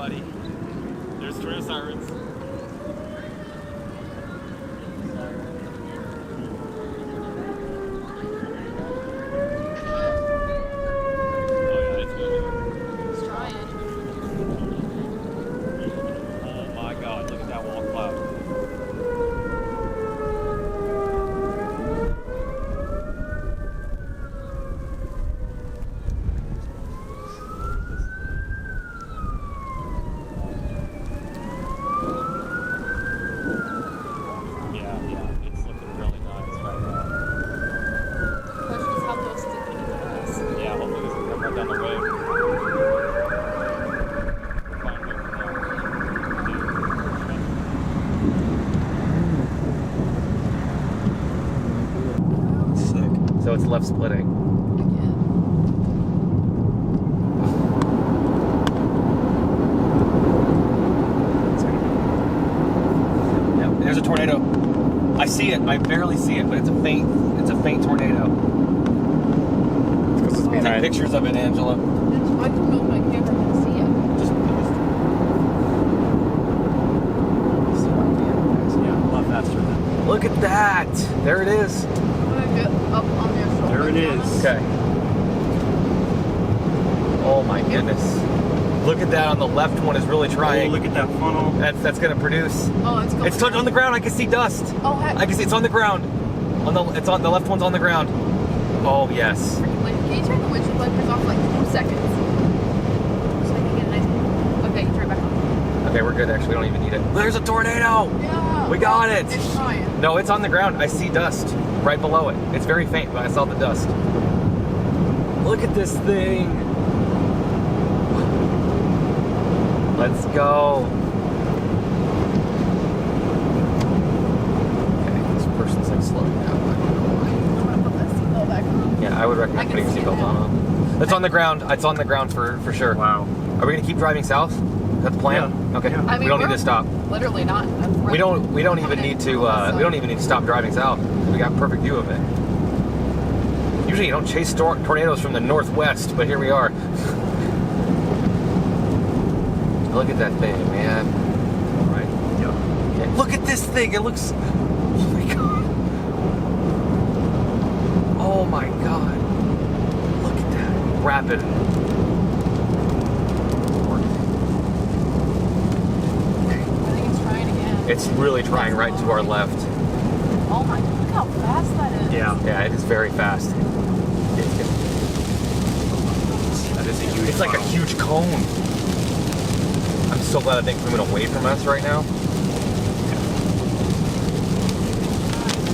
buddy. There's tornado sirens. So it's left splitting. Yeah, there's a tornado. I see it. I barely see it, but it's a faint tornado. Take pictures of it, Angela. I don't know if my camera can see it. Yeah, a lot faster than. Look at that. There it is. Get up on their shoulders. There it is. Okay. Oh my goodness. Look at that on the left one is really trying. Oh, look at that funnel. That's going to produce. Oh, it's going. It's on the ground. I can see dust. Oh, heck. I can see it's on the ground. It's on the left one's on the ground. Oh yes. Can you turn the windshield wipers off like 2 seconds? So I can get a nice. Okay, turn it back on. Okay, we're good. Actually, we don't even need it. There's a tornado. Yeah. We got it. It's trying. No, it's on the ground. I see dust right below it. It's very faint, but I saw the dust. Look at this thing. Let's go. Okay, this person's like slowing down. I don't know why. I'm gonna put that seatbelt back on. Yeah, I would recommend putting a seatbelt on. It's on the ground. It's on the ground for sure. Wow. Are we gonna keep driving south? Is that the plan? Yeah. Okay. Yeah. I mean, we don't need to stop. Literally not. We don't even need to. We don't even need to stop driving south. We got a perfect view of it. Usually, you don't chase tornadoes from the northwest, but here we are. Look at that thing, man. All right. Yep. Okay. Look at this thing. It looks. Oh my god. Oh my god. Look at that. Rapid. It's really trying right to our left. Oh my, look how fast that is. Yeah. Yeah, it is very fast. That is a huge. It's like a huge cone. I'm so glad I think it's moving away from us right now.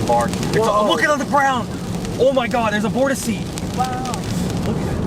Far. Look at it on the ground. Oh my god, there's a vortice. Wow. Look at it.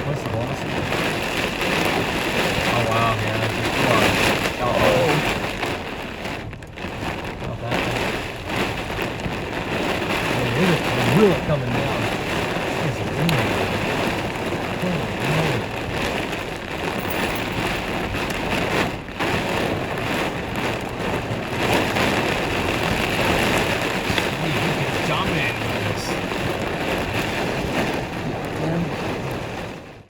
What's the bonus?